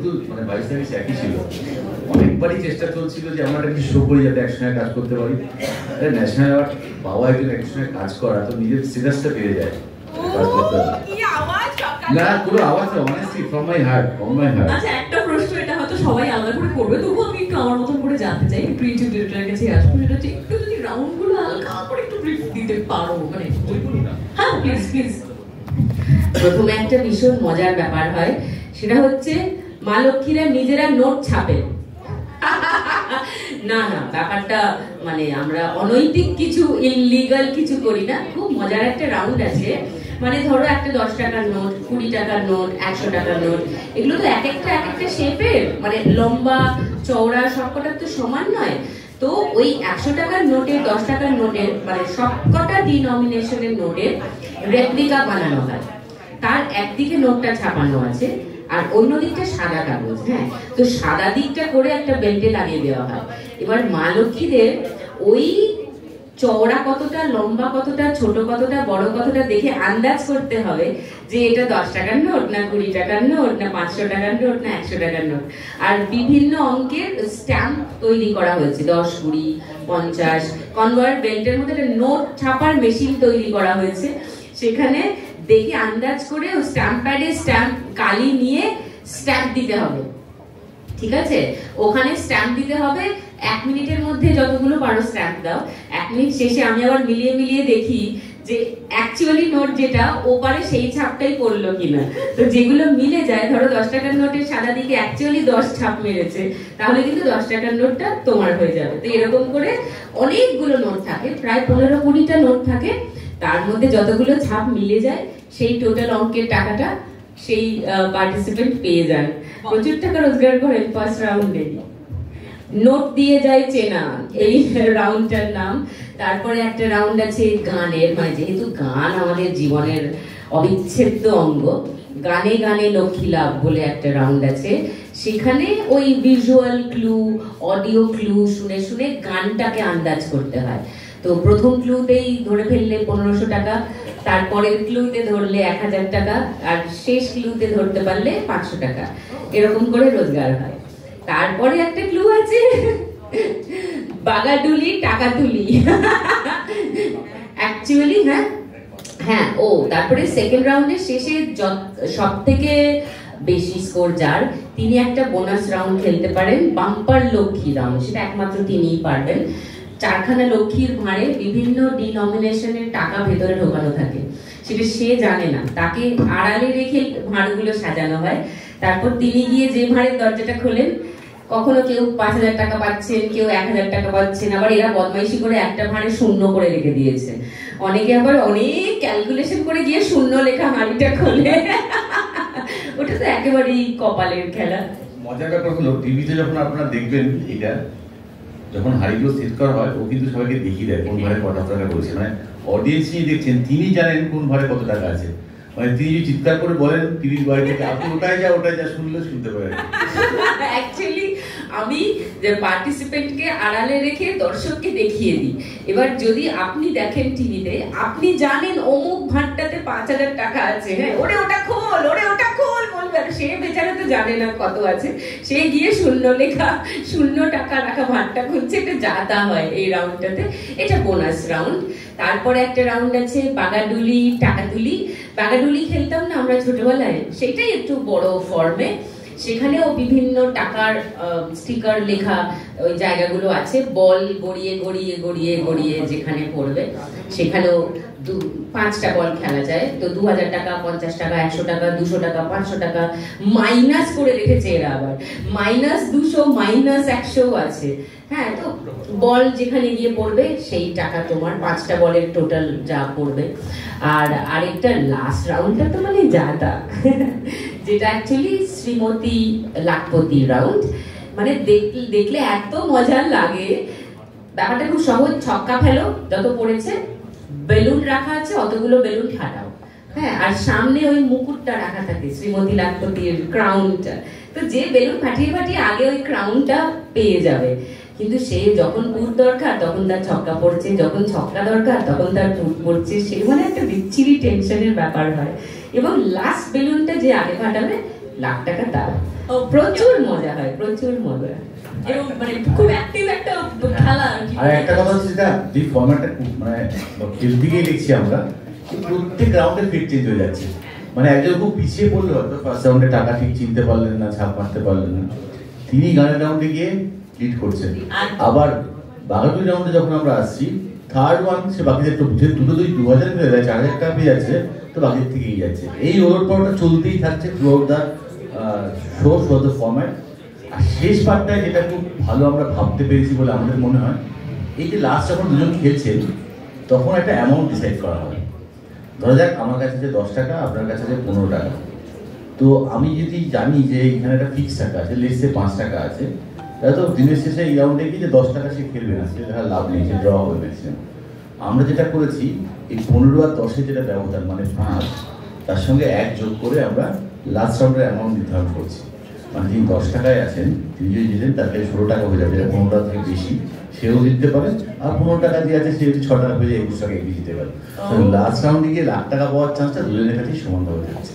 তো মানে 22-23 একই ছিল। অনেকবারই চেষ্টা চলছিল যে আমরা একটা শো করি যাতে একসঙ্গে কাজ করতে পারি। ন্যাশনাল অ্যাওয়ার্ড পাওয়া একজন একসঙ্গে কাজ করা তো নিজের সিরিয়াসটা পেয়ে যায় কাজ করতে হবে। না পুরো আওয়াজ honestly from my heart, from my heart. আচ্ছা একটা প্রশ্ন, এটা হয়তো সবাই আলাদা করে করবে, তবুও আমি একটু আমার মতন করে জানতে চাই, ক্রিয়েটিভ ডিরেক্টরের কাছে আসবো, সেটা হচ্ছে একটু যদি রাউন্ডগুলো হালকা করে একটু ব্রিফ দিতে পারো, মানে হ্যাঁ প্লিজ প্লিজ। প্রথমে একটা ভীষণ মজার ব্যাপার হয়, সেটা হচ্ছে মা লক্ষ্মীরা নিজেরা নোট ছাপে না না, ব্যাপারটা মানে আমরা অনৈতিক কিছু ইললিগাল কিছু করি না। খুব মজার একটা রাউন্ড আছে, মানে ধরো একটা 10 টাকার নোট, 20 টাকার নোট, 100 টাকার নোট, এগুলো তো এক একটা শেপের, মানে লম্বা চওড়া সবকটা তো সমান নয়। তো ওই 100 টাকার নোটের, 10 টাকার নোটের, মানে সবকটা ডিনোমিনেশনের নোটের রেপ্লিকা বানানো হয়। তার একদিকে নোটটা ছাপানো আছে আর অন্য দিকটা সাদা কাগজ। হ্যাঁ, তো সাদা দিকটা করে একটা বেল্টে লাগিয়ে দেওয়া হয়। এবার মা লক্ষ্মীদের ওই চওড়া কতটা, লম্বা কতটা, ছোট কতটা, বড় কতটা দেখে আন্দাজ করতে হবে যে এটা 10 টাকার নোট না 20 টাকার নোট না 500 টাকার নোট না 100 টাকার নোট। আর বিভিন্ন অঙ্কের স্ট্যাম্প তৈরি করা হয়েছে, 10, 20, 50। কনভার্ট বেল্টের মধ্যে একটা নোট ছাপার মেশিন তৈরি করা হয়েছে, সেখানে দেখে আন্দাজ করে স্ট্যাম্প প্যাডে স্ট্যাম্প কালি নিয়ে স্ট্যাম্প দিতে হবে। ঠিক আছে, ওখানে স্ট্যাম্প দিতে হবে 1 মিনিটের মধ্যে, যতগুলো পারো স্ট্যাম্প দাও। 1 মিনিট শেষে আমি আবার মিলিয়ে মিলিয়ে দেখি যে অ্যাকচুয়ালি নোট যেটা ওপারে সেই ছাপটাই পড়লো কিনা। তো যেগুলো মিলে যায়, ধরো 10 টাকার নোটের সাদা দিকে অ্যাকচুয়ালি 10 ছাপ মেরেছে, তাহলে কিন্তু 10 টাকার নোটটা তোমার হয়ে যাবে। তো এরকম করে অনেকগুলো নোট থাকে, প্রায় 15-20টা নোট থাকে, তার মধ্যে যতগুলো ছাপ মিলে যায় সেই টোটাল অঙ্কের টাকাটা সেই পার্টিসিপেন্ট পেয়ে যান। প্রচুর টাকা রোজগার করেন ফার্স্ট রাউন্ডে। নোট দিয়ে যায় চেনা, এই রাউন্ডটার নাম। তারপরে একটা রাউন্ড আছে গানের, মানে যেহেতু গান আমাদের জীবনের অবিচ্ছেদ্য অঙ্গ, গানে গানে লক্ষ্মী লাভ বলে একটা রাউন্ড আছে। সেখানে ওই ভিজুয়াল ক্লু, অডিও ক্লু শুনে শুনে গানটাকে আন্দাজ করতে হয়। তো প্রথম ক্লুতেই ধরে ফেললে 1500 টাকা, তারপরের ক্লুতে ধরলে 1000 টাকা, আর শেষ ক্লুতে ধরতে পারলে 500 টাকা, এরকম করে রোজগার হয়। তারপরে একটা ক্লু আছে বাগাডুলি টাকা তুলি অ্যাকচুয়ালি। হ্যাঁ হ্যাঁ, ও তারপরে সেকেন্ড রাউন্ডের শেষে সব থেকে বেশি স্কোর যার, তিনি একটা বোনাস রাউন্ড খেলতে পারেন, বাম্পার লক্ষ্মী রাউন্ড, সেটা একমাত্র তিনিই পারবেন। 4খানা লক্ষ্মীর ভাঁড়ে বিভিন্ন ডিনোমিনেশনের টাকা ভেতরে ঢোকানো থাকে, সেটা সে জানে না, তাকে আড়ালে রেখে ভাঁড়গুলো সাজানো হয়। তারপর তিনি গিয়ে যে ভাঁড়ের দরজাটা খোলেন, কখনো কেউ 5000 টাকা পাচ্ছেন, কেউ 1000 টাকা পাচ্ছেন, আবার এরা বদমাইশি করে একটা ভাঁড়ে শূন্য করে রেখে দিয়েছে। অনেকে আবার অনেক ক্যালকুলেশন করে গিয়ে শূন্য লেখা হাঁড়িটা খোলে ওটা তো একেবারেই কপালের খেলা। মজার ব্যাপার হলো টিভিতে যখন আপনারা দেখবেন, এটা যখন হাড়িগুলো সেট করা হয়, ও কিন্তু সবাইকে দেখিয়ে দেয় কোন ভাড়ে কত টাকা করেছে, মানে অডিয়েন্স নিয়ে দেখছেন, তিনি জানেন কোন ভাড়ে কত টাকা আছে। মানে তিনি যদি চিৎকার করে বলেন টিভির বাইরে থেকে, আপনি ওটাই যা শুনলে শুনতে পারেন। অ্যাকচুয়ালি আমি যে পার্টিসিপেন্টকে আড়ালে রেখে দর্শককে দেখিয়ে দিই। এবার যদি আপনি দেখেন টিভিতে, আপনি জানেন অমুক ভাঁড়টাতে 5000 টাকা আছে, হ্যাঁ ওরে ওটা খোল, ওরে ওটা খোল বলবে, সে বেচারা তো জানে না কত আছে, সে গিয়ে শূন্য টাকা রাখা ভাঁড়টা খুঁজছে। এটা যা হয় এই রাউন্ডটাতে, এটা বোনাস রাউন্ড। তারপরে একটা রাউন্ড আছে বাগাডুলি টাকা তুলি। বাগাডুলি খেলতাম না আমরা ছোটবেলায়, সেটাই একটু বড় ফর্মে। সেখানেও বিভিন্ন টাকার স্টিকার লেখা ওই জায়গাগুলো আছে, বল গড়িয়ে গড়িয়ে গড়িয়ে গড়িয়ে যেখানে পড়বে সেখানেও 5টা বল খেলা যায়। তো 2000 টাকা, 50 টাকা, 100 টাকা, 200 টাকা, 500 টাকা মাইনাস করে রেখেছে এরা, আবার -200 -100 আছে। হ্যাঁ, তো বল যেখানে গিয়ে পড়বে সেই টাকা তোমার, 5টা বলের টোটাল যা পড়বে। আর আরেকটা লাস্ট রাউন্ডটা তো মানে যাতা যেটা অ্যাকচুয়ালি শ্রীমতী লাখপতি রাউন্ড, মানে দেখলে এত মজার লাগে। ব্যাপারটা খুব সহজ, ছক্কা ফেলো, যত পড়েছে বেলুন রাখা আছে অতগুলো বেলুন ফাটাও, হ্যাঁ, আর সামনে ওই মুকুটটা রাখা থাকে শ্রীমতী লাখপতির ক্রাউনটা। তো যে বেলুন ফাটিয়ে ফাটিয়ে আগে ওই ক্রাউনটা পেয়ে যাবে। কিন্তু সে যখন পুট দরকার তখন তার ছক্কা পড়ছে, যখন ছক্কা দরকার তখন তার পুট পড়ছে, সে মানে একটা বিচ্ছিরি টেনশনের ব্যাপার হয়। এবং লাস্ট বেলুনটা যে আগে ফাটাবে লাখ টাকা দাও। প্রচুর মজা হয়, প্রচুর মজা। এবং মানে খুব অ্যাক্টিভ একটা খেলা। আর একটা কথা হচ্ছে যেটা যে ফরম্যাটটা মানে খেলতে গিয়ে দেখছি আমরা প্রত্যেক রাউন্ডে ফিট চেঞ্জ হয়ে যাচ্ছে। মানে একজন খুব পিছিয়ে পড়লো হয়তো ফার্স্ট রাউন্ডে টাকা ঠিক চিনতে পারলেন না, ছাপ মারতে পারলেন না, তিনি গানের রাউন্ডে গিয়ে লিড করছেন। আবার বাগাতুরি রাউন্ডে যখন আমরা আসছি থার্ড ওয়ান সে বাকিদের একটু বুঝে দুটো 2000 পেয়ে যাচ্ছে, 4000 টাকা পেয়ে যাচ্ছে, তো বাকির থেকে এগিয়ে যাচ্ছে। এই ওভার পাওয়ারটা চলতেই থাকছে throughout the show throughout the format. আর শেষ পার্টটায় যেটা খুব ভালো আমরা ভাবতে পেরেছি বলে আমাদের মনে হয়, এই যে লাস্ট যখন দুজন খেলছেন তখন একটা অ্যামাউন্ট ডিসাইড করা হয়। ধরা যাক আমার কাছে যে 10 টাকা, আপনার কাছে যে 15 টাকা, তো আমি যদি জানি যে এখানে একটা ফিক্স টাকা আছে, লেসে 5 টাকা আছে, তাহলে তো দিনের শেষে এই রাউন্ডে গিয়ে যে 10 টাকা সে খেলবে না, সেটা দেখা লাভ নেই, সে ড্র হবে ম্যাক্সিমাম। আমরা যেটা করেছি এই 15 আর 10-এর যেটা ব্যবধান মানে 5, তার সঙ্গে 1 যোগ করে আমরা লাস্ট রাউন্ডের অ্যামাউন্ট নির্ধারণ করছি। মানে যিনি 10 টাকায় আছেন তিনি যদি জিতেন তার কাছে 16 টাকা হয়ে যাবে, 15 টাকা থেকে বেশি সেও জিততে পারে। আর 15 টাকা দিয়ে আছে সে যদি 6 টাকা হয়ে যায় 21 টাকা এগিয়ে জিতে পারে। লাস্ট রাউন্ডে গিয়ে লাখ টাকা পাওয়ার চান্সটা দুজনের কাছেই সমানভাবে থাকছে।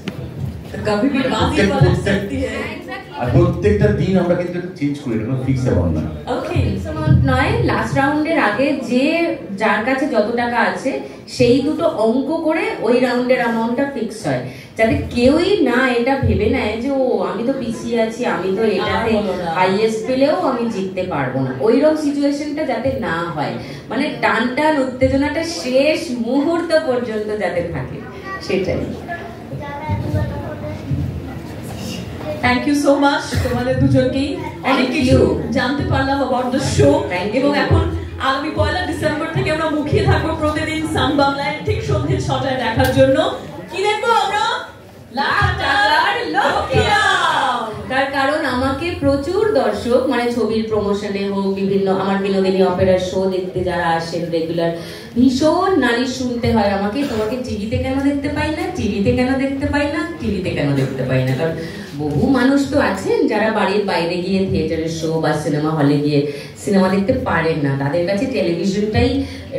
আর প্রত্যেকটা দিন আমরা কিন্তু চেঞ্জ করি, এটা কোনো ফিক্স অ্যামাউন্ট না। ওকে, অ্যামাউন্ট নয়, লাস্ট রাউন্ডের আগে যে যার কাছে যত টাকা আছে সেই দুটো অঙ্ক করে ওই রাউন্ডের অ্যামাউন্টটা ফিক্স হয়, যাতে কেউই না এটা ভেবে নেয় যে ও আমি তো পিছিয়ে আছি, আমি তো এটাতে হাইয়েস্ট পেলেও আমি জিততে পারবো না, ওইরকম সিচুয়েশনটা যাতে না হয়। মানে টানটান উত্তেজনাটা শেষ মুহূর্ত পর্যন্ত যাতে থাকে, সেটাই। থ্যাংক ইউ সো মাচ তোমাদের দুজনকেই, অনেক কিছু জানতে পারলাম অ্যাবাউট দ্য শো। এবং এখন আগামী 1 ডিসেম্বর থেকে আমরা মুখিয়ে থাকবো প্রতিদিন সান বাংলায় ঠিক সন্ধ্যে 6টায় দেখার জন্য। কি দেখবো আমরা? লাখ টাকার লক্ষ্মীরাম। তার কারণ আমাকে প্রচুর দর্শক মানে ছবির প্রমোশনে হোক, বিভিন্ন আমার বিনোদিনী অপেরার শো দেখতে যারা আসেন রেগুলার, ভীষণ নালিশ শুনতে হয় আমাকে, তোমাকে টিভিতে কেন দেখতে পাই না, টিভিতে কেন দেখতে পাই না, টিভিতে কেন দেখতে পাই না। কারণ বহু মানুষ তো আছেন যারা বাড়ির বাইরে গিয়ে থিয়েটারের শো বা সিনেমা হলে গিয়ে সিনেমা দেখতে পারেন না, তাদের কাছে টেলিভিশনটাই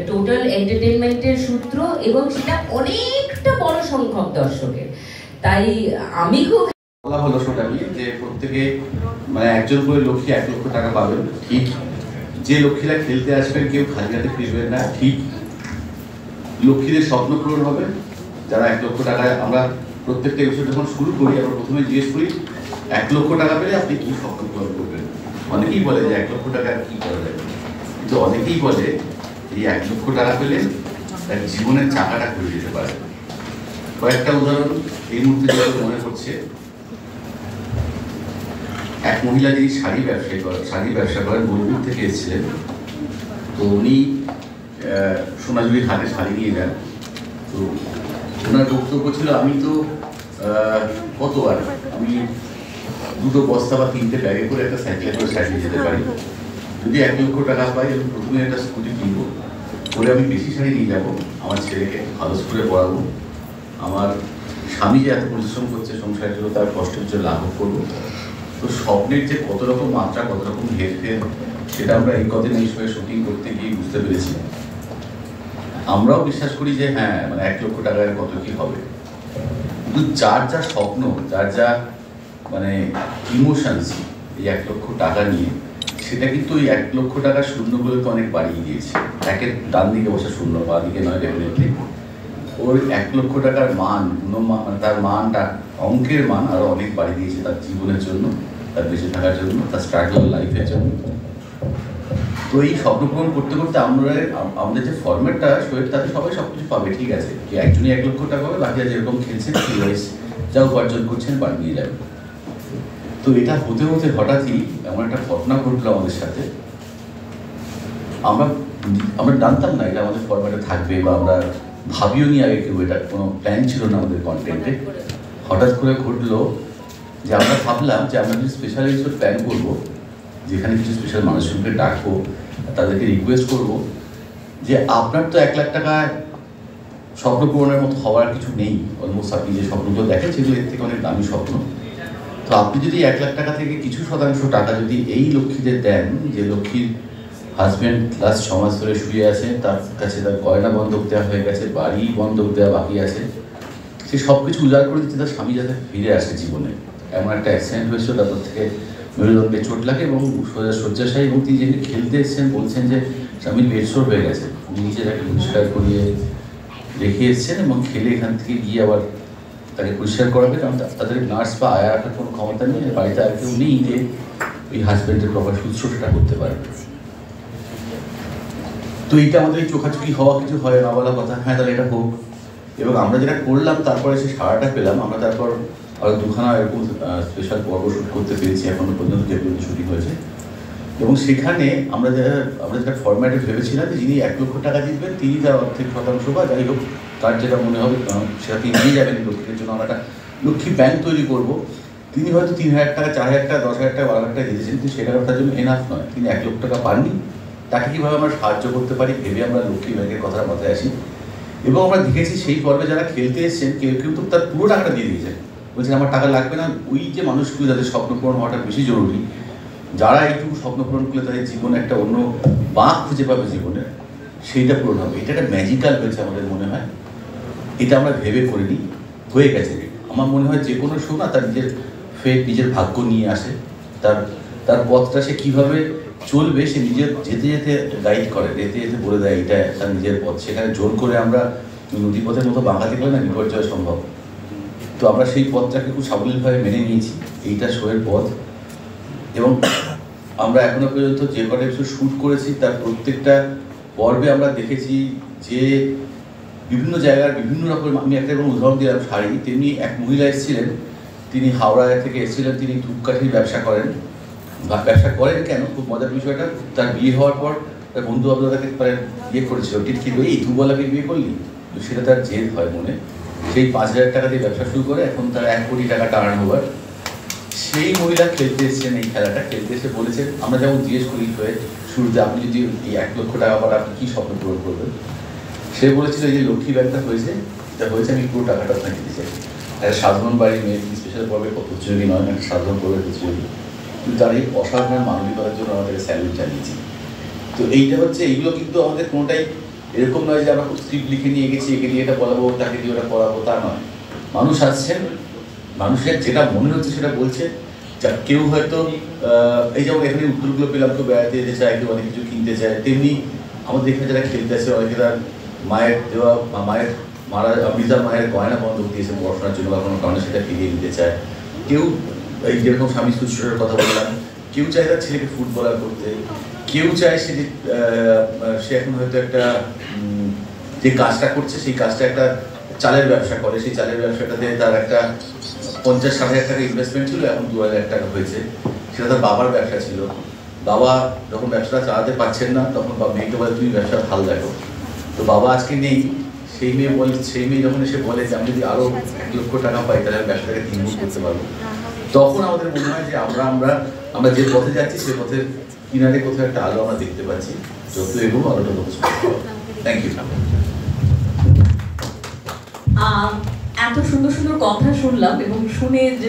টোটাল এন্টারটেনমেন্টের সূত্র, এবং সেটা অনেকটা বড় সংখ্যক দর্শকের। তাই আমি খুব বলা হলো শোটা নিয়ে যে প্রত্যেকে মানে একজন করে লক্ষ্মী 1 লক্ষ টাকা পাবেন, ঠিক। যে লক্ষ্মীরা খেলতে আসবেন কেউ খালি হাতে ফিরবেন না, ঠিক। লক্ষ্মীদের স্বপ্ন পূরণ হবে, যারা 1 লক্ষ টাকায় আমরা প্রত্যেকটা বিষয় যখন শুরু করি আমরা প্রথমে জিজ্ঞেস করি 1 লক্ষ টাকা পেলে আপনি কি স্বপ্ন পূরণ করবেন। অনেকেই বলে যে 1 লক্ষ টাকা কি করা যাবে, কিন্তু অনেকেই বলে এই 1 লক্ষ টাকা পেলে তার জীবনের চাকাটা ঘুরে যেতে পারে। কয়েকটা উদাহরণ এই মুহূর্তে যেটা মনে পড়ছে, এক মহিলা যিনি শাড়ি ব্যবসা করেন, বোলপুর থেকে এসেছিলেন। তো উনি সোনাঝুরির হাটে শাড়ি নিয়ে যান। তো ওনার বক্তব্য ছিল আমি তো কতবার আমি 2 বস্তা বা 3টে ব্যাগে করে একটা সাইকেলে করে শাড়ি নিয়ে যেতে পারি, যদি 1 লক্ষ টাকা পাই আমি প্রথমে একটা স্কুটি কিনবো, করে আমি বেশি শাড়ি নিয়ে যাবো, আমার ছেলেকে ভালো স্কুলে পড়াবো, আমার স্বামী যে এত পরিশ্রম করছে সংসারের জন্য তার কষ্টের জন্য লাঘব করবো। তো স্বপ্নের যে কত রকম মাত্রা, কত রকম হেরফের, সেটা আমরা এই কদিন এই সময় শুটিং করতে গিয়ে বুঝতে পেরেছি। আমরাও বিশ্বাস করি যে হ্যাঁ মানে 1 লক্ষ টাকায় কত কি হবে, কিন্তু যার যা স্বপ্ন, যার যা মানে ইমোশনস এই 1 লক্ষ টাকা নিয়ে, সেটা কিন্তু ওই 1 লক্ষ টাকার শূন্যগুলোকে অনেক বাড়িয়ে দিয়েছে। একের ডান দিকে বসে শূন্য, বা দিকে নয়, ডেফিনেটলি ওর 1 লক্ষ টাকার মান, মানে তার মানটা, অঙ্কের মান আরো অনেক বাড়িয়ে দিয়েছে তার জীবনের জন্য, তার বেঁচে থাকার জন্য, তার স্ট্রাগল লাইফের জন্য। তো এই স্বপ্ন পূরণ করতে করতে আমাদের যে ফরম্যাটটা শোয়ের, তাতে সবাই সবকিছু পাবে, ঠিক আছে, যে একজনই 1 লক্ষ টাকা পাবে, বাকিরা যেরকম খেলছেন সেই যা উপার্জন করছেন বাড়ি নিয়ে যাবে। তো এটা হতে হতে হঠাৎই এমন একটা ঘটনা ঘটলো আমাদের সাথে, আমরা জানতাম না এটা আমাদের ফরম্যাটে থাকবে, বা আমরা ভাবিও নি আগে কেউ, এটা কোনো প্ল্যান ছিল না আমাদের কন্টেন্টে। হঠাৎ করে ঘটলো যে আমরা ভাবলাম যে আমরা যদি স্পেশাল এপিসোড প্ল্যান করবো, যেখানে কিছু স্পেশাল মানুষজনকে ডাকবো, তাদেরকে রিকোয়েস্ট করবো যে আপনার তো 1 লাখ টাকায় স্বপ্ন পূরণের মতো হওয়ার কিছু নেই, অলমোস্ট আপনি যে স্বপ্নগুলো দেখেন সেগুলো এর থেকে অনেক দামি স্বপ্ন। তো আপনি যদি 1 লাখ টাকা থেকে কিছু শতাংশ টাকা যদি এই লক্ষ্মীদের দেন, যে লক্ষ্মীর হাজব্যান্ড লাস্ট 6 মাস ধরে শুয়ে আছে, তার কাছে তার গয়না বন্ধক দেওয়া হয়ে গেছে, বাড়ি বন্ধক দেওয়া বাকি আছে, সে সব কিছু উজাড় করে দিচ্ছে তার স্বামী যাতে ফিরে আসে জীবনে, এমন একটা অ্যাক্সিডেন্ট হয়েছিল, তারপর থেকে মেরুদণ্ডে চোট লাগে এবং শয্যাশায়ী, এবং তিনি যেদিন খেলতে এসেছেন বলছেন যে স্বামীর বেডশোর হয়ে গেছে, নিজে তাকে পরিষ্কার করিয়ে রেখে এসেছেন এবং খেলে এখান থেকে গিয়ে আবার তাকে পরিষ্কার করাবে, কারণ তাদের নার্স বা আয়া রাখার কোনো ক্ষমতা নেই, বাড়িতে আর কেউ নেই যে ওই হাজব্যান্ডের প্রপার শুশ্রূষাটা করতে পারবে। তো এইটা আমাদের এই চোখাচোখি হওয়া কিছু হয় না বলা কথা, হ্যাঁ তাহলে এটা হোক। এবং আমরা যেটা করলাম তারপরে সে সারাটা পেলাম, আমরা তারপর আরও দুখানা এরকম স্পেশাল পর্ব শুট করতে পেরেছি এখনো পর্যন্ত, যেগুলো শুটিং হয়েছে। এবং সেখানে আমরা যেটা ফরম্যাটে ভেবেছিলাম যে যিনি 1 লক্ষ টাকা জিতবেন তিনি তার অর্ধেক শতাংশ বা যাই হোক তার যেটা মনে হবে সেটা তিনি নিয়ে যাবেন। লক্ষ্মীর জন্য আমরা একটা লক্ষ্মী ব্যাংক তৈরি করবো। তিনি হয়তো 3,000 টাকা, 4,000 টাকা, 10,000 টাকা, 12,000 টাকা জিতেছেন, কিন্তু সেটা তার জন্য এনাফ নয়। তিনি 1 লক্ষ টাকা পাননি, তাকে কীভাবে আমরা সাহায্য করতে পারি ভেবে আমরা লক্ষ্মী ব্যাংকের কথা মাথায় আসি। এবং আমরা দেখেছি সেই পর্বে যারা খেলতে এসেছেন কেউ কেউ তো তার পুরো টাকাটা দিয়ে দিয়েছেন, বলছেন আমার টাকা লাগবে না। ওই যে মানুষগুলো যাদের স্বপ্ন পূরণ হওয়াটা বেশি জরুরি, যারা এইটুকু স্বপ্ন পূরণ করলে তাদের জীবনে একটা অন্য বাঁক খুঁজে পাবে জীবনে, সেইটা পূরণ হবে। এটা একটা ম্যাজিক্যাল হয়েছে আমাদের মনে হয়, এটা আমরা ভেবে করিনি, হয়ে গেছে। আমার মনে হয় যে কোনো শো না তার নিজের ফেট, নিজের ভাগ্য নিয়ে আসে, তার পথটা সে কীভাবে চলবে সে নিজের যেতে যেতে গাইড করে, যেতে যেতে বলে দেয় এটা তার নিজের পথ। সেখানে জোর করে আমরা নদীপথের মতো বাঁকাতে পারি না, বিপর্যয় সম্ভব। তো আমরা সেই পথটাকে খুব সাবলীলভাবে মেনে নিয়েছি, এইটা শোয়ের পথ। এবং আমরা এখনো পর্যন্ত যে কটা এপিসোড শ্যুট করেছি তার প্রত্যেকটা পর্বে আমরা দেখেছি যে বিভিন্ন জায়গার বিভিন্ন রকম, আমি একটা এবং উদাহরণ দিলাম শাড়ি, তেমনি এক মহিলা এসেছিলেন, তিনি হাওড়া থেকে এসেছিলেন, তিনি ধূপকাঠির ব্যবসা করেন কেন, খুব মজার বিষয়টা, তার বিয়ে হওয়ার পর তার বন্ধু বান্ধব তাকে ইয়ে করেছিল, টিটকি এই ধূপওয়ালাকে বিয়ে করলি, তো সেটা তার জেদ হয় মনে, সেই 5,000 টাকা দিয়ে ব্যবসা শুরু করে এখন তার 1 কোটি টাকা টার্ন ওভার। সেই মহিলা খেলতে এসেছেন, এই খেলাটা খেলতে এসে বলেছেন, আমরা যেমন জিজ্ঞেস করি হয়ে শুরুতে আপনি যদি এই 1 লক্ষ টাকা পান আপনি কী স্বপ্ন পূরণ করবেন, সে বলেছিল এই যে লক্ষ্মী ব্যাংকটা হয়েছে, এটা হয়েছে আমি পুরো টাকাটা আপনাকে দিতে চাই। একটা সাধারণ বাড়ির মেয়ে, স্পেশাল পর্বে প্রতিযোগী নয়, একটা সাধারণ পর্বের প্রতিযোগী, কিন্তু তার এই অসাধারণ মানবিকতার জন্য আমাদেরকে স্যালুট জানিয়েছি। তো এইটা হচ্ছে, এইগুলো কিন্তু আমাদের কোনোটাই এরকম নয় যে আমরা স্ক্রিপ্ট লিখে নিয়ে গেছি, একে দিয়ে এটা বলাবো, তাকে দিয়ে ওটা পড়াবো, তা নয়। মানুষ আসছেন, মানুষের যেটা মনে হচ্ছে সেটা বলছে। যা কেউ হয়তো এই যেমন এখানে উত্তরগুলো পেলাম, কেউ বেড়াতে যেতে চায়, কেউ অনেক কিছু কিনতে চায়, তেমনি আমাদের এখানে যারা খেলতে আসে অনেকে তার মায়ের দেওয়া বা মৃতার মায়ের গয়না বন্ধ দিয়েছে পড়াশোনার জন্য বা কোনো কারণে সেটা ফিরিয়ে দিতে চায়। কেউ এই যেরকম স্বামী শুশ্রূষার কথা বললাম, কেউ চায় তার ছেলেকে ফুটবলার করতে, কেউ চায় সে এখন হয়তো একটা যে কাজটা করছে সেই কাজটা একটা চালের ব্যবসা করে, সেই চালের ব্যবসাটাতে তার একটা 50-60 টাকা ইনভেস্টমেন্ট ছিল, এখন 2,000 টাকা হয়েছে। সেটা তার বাবার ব্যবসা ছিল, বাবা যখন ব্যবসাটা চালাতে পারছেন না তখন মেয়েকে বলে তুমি ব্যবসা ভালো দেখো। তো বাবা আজকে নেই, সেই মেয়ে যখন এসে বলে যে আমি যদি আরও 1 লক্ষ টাকা পাই তাহলে ব্যবসাটাকে 3 গুণ করতে পারবো, তখন আমাদের মনে হয় যে আমরা যে পথে যাচ্ছি সে পথের কিনারে কোথাও একটা আলো আমরা দেখতে পাচ্ছি। যত এগোবো আলোটা তত। Thank you. এত সুন্দর সুন্দর কথা শুনলাম এবং শুনে যে